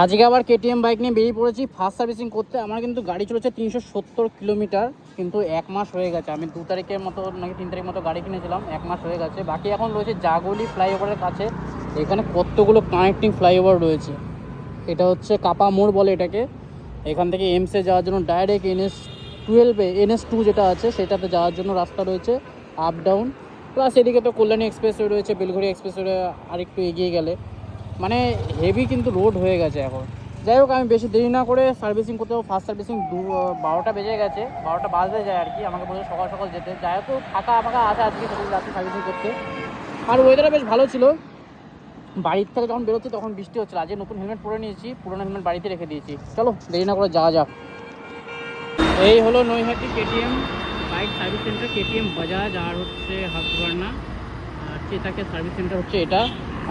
আজকে আবার KTM bike নিয়ে বেরিয়ে পড়েছি ফার্স্ট সার্ভিসিং করতে। আমার কিন্তু গাড়ি চলেছে 370 কিলোমিটার, কিন্তু 1 মাস হয়ে গেছে। আমি 2 তারিখের মতো নাকি 3 তারিখ মতো গাড়ি কিনেছিলাম, 1 মাস হয়ে গেছে। বাকি এখন রয়েছে জাগলি ফ্লাইওভারের কাছে। এখানে কতগুলো কানেক্টিং ফ্লাইওভার রয়েছে। এটা হচ্ছে কাপা মোড় বলে এটাকে। এখান থেকে এমসে যাওয়ার জন্য ডাইরেক্ট NS12 NS2 যেটা আছে সেটাতে যাওয়ার জন্য রাস্তা রয়েছে, আপ ডাউন। প্লাস এদিকে তো কল্যাণী এক্সপ্রেসওয়ে রয়েছে, বেলঘড়ি এক্সপ্রেসওয়ে আরেকটু এগিয়ে গেলে। মানে হেভি কিন্তু রোড হয়ে গেছে এখন। যাই হোক, আমি বেশি দেরি না করে সার্ভিসিং করতে হবে। ফার্স্ট সার্ভিসিং 12টা বেজে গেছে, 12টা বাজতে যায় আর কি। আমাকে বলে সকাল সকাল যেতে, যাই হোক ফাঁকা ফাঁকা আছে আজকে সকাল রাত্রে সার্ভিসিং করতে। আর ওয়েদারটা বেশ ভালো ছিল। বাড়ির থেকে যখন বেরোচ্ছি তখন বৃষ্টি হচ্ছিল। আজকে নতুন হেলমেট পরে নিয়েছি, পুরোনো হেলমেট বাড়িতে রেখে দিয়েছি। চলো দেরি না করে যাওয়া যাক। এই হলো Naihati KTM bike service centre, KTM Bajaj আর হচ্ছে হাসবার্না আর চেতাকের সার্ভিস সেন্টার হচ্ছে এটা।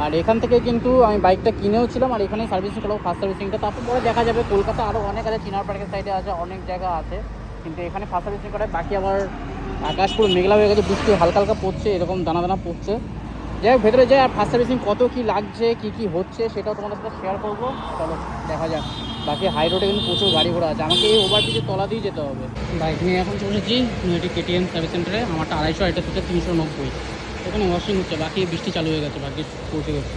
আর এখান থেকে কিন্তু আমি বাইকটা কিনেও ছিলাম, আর এখানেই সার্ভিসিং করবো ফার্স্ট সার্ভিসিংটা। তারপর পরে দেখা যাবে, কলকাতা আরও অনেক আছে, চিনার পার্কের সাইডে আছে, অনেক জায়গা আছে, কিন্তু এখানে ফার্স্ট সার্ভিসিং করায়। বাকি আবার আকাশ পুরো মেঘলা হয়ে গেছে, বৃষ্টি হালকা হালকা পড়ছে, এরকম দানা দানা পড়ছে। যাই হোক ভেতরে যাই, আর ফার্স্ট সার্ভিসিং কত কী লাগছে, কী কী হচ্ছে সেটাও তোমাদের সাথে শেয়ার করবো। চলো দেখা যাক। বাকি হাই রোডে কিন্তু প্রচুর গাড়ি ঘোড়া আছে, আমাকে এই ওভারব্রিজের তলা দিয়ে যেতে হবে। বাইক নিয়ে এখন চলেছি নৈহাটি কেটিএম সার্ভিস সেন্টারে। আমারটা 250, এটা হচ্ছে 390। এখানে ওয়াশিং হচ্ছে, বাকি বৃষ্টি চালু হয়ে গেছে, ভাগ্যে পৌঁছে গেছে।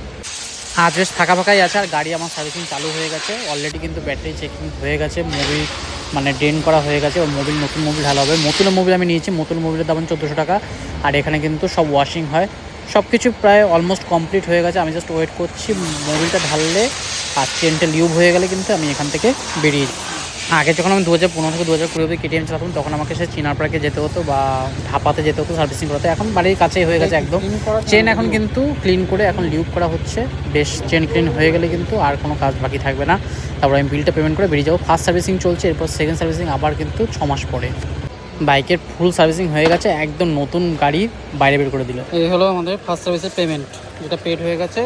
আজ বেশ ফাঁকা ফাঁকাই আছে, আর গাড়ি আমার সার্ভিসিং চালু হয়ে গেছে অলরেডি। কিন্তু ব্যাটারি চেকিং হয়ে গেছে, মোবিল মানে ড্রেন করা হয়ে গেছে। ও মোবিল, নতুন মোবিল ঢালা হবে। মতুলের মোবিল আমি নিয়েছি, মতুল মোবিলের দাম 1400 টাকা। আর এখানে কিন্তু সব ওয়াশিং হয়, সব কিছু প্রায় অলমোস্ট কমপ্লিট হয়ে গেছে। আমি জাস্ট ওয়েট করছি মোবিলটা ঢাললে আর চেনটা লিউব হয়ে গেলে কিন্তু আমি এখান থেকে বেরিয়ে যাই। আগে যখন আমি 2015 থেকে 2020 অবধি কেটিএম চালাতাম, তখন আমাকে সে চিনার পার্কে যেতে হতো বা ঢাপাতে যেতে হতো সার্ভিসিং করতে। এখন বাড়ির কাছেই হয়ে গেছে একদম। চেন এখন কিন্তু ক্লিন করে এখন লিউব করা হচ্ছে। বেশ চেন ক্লিন হয়ে গেলে কিন্তু আর কোনো কাজ বাকি থাকবে না। তারপর আমি বিলটা পেমেন্ট করে বেরিয়ে যাবো। ফার্স্ট সার্ভিসিং চলছে, এরপর সেকেন্ড সার্ভিসিং আবার কিন্তু 6 মাস পরে। বাইকের ফুল সার্ভিসিং হয়ে গেছে, একদম নতুন গাড়ি বাইরে বের করে দিল। এই হলো আমাদের ফার্স্ট সার্ভিসের পেমেন্ট, যেটা পেড হয়ে গেছে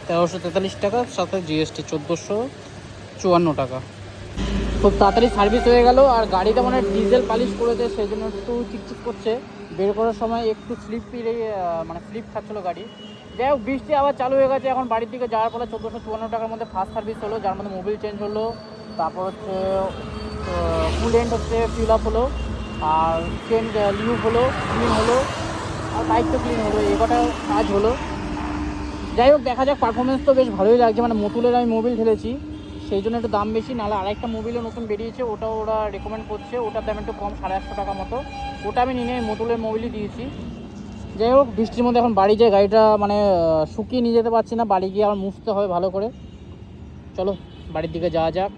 1343 টাকা, সাথে জিএসটি 1454 টাকা। খুব তাড়াতাড়ি সার্ভিস হয়ে গেল। আর গাড়িটা মানে ডিজেল পালিশ করেছে, সেই জন্য একটু চিকচিক করছে। বের করার সময় একটু মানে স্লিপ খাচ্ছিলো গাড়ি। যাই হোক, বৃষ্টি আবার চালু হয়ে গেছে। এখন বাড়ির দিকে যাওয়ার ফলে 1454 টাকার মধ্যে ফার্স্ট সার্ভিস হলো, যার মধ্যে মোবিল চেঞ্জ হলো, তারপর হচ্ছে কুলেন্ট হচ্ছে ফিল আপ হলো, আর চেন লিউব হলো, ক্লিন হলো, আর বাইক তো ক্লিন হলো। এই কটা কাজ হলো। যাই হোক দেখা যাক, পারফরমেন্স তো বেশ ভালোই লাগছে। মানে মতুলের আমি মোবিল ঢেলেছি, সেই জন্য একটু দাম বেশি। নাহলে আরেকটা মোবিলও নতুন বেরিয়েছে, ওটাও ওরা রেকমেন্ড করছে, ওটার দাম একটু কম, 150 টাকা মতো। ওটা আমি নিয়ে মতুলের মোবিলই দিয়েছি। যাই হোক, বৃষ্টির মধ্যে এখন বাড়ি যেয়ে গাড়িটা মানে শুকিয়ে নিয়ে যেতে পারছি না, বাড়ি গিয়ে আবার মুছতে হবে ভালো করে। চলো বাড়ির দিকে যাওয়া যাক।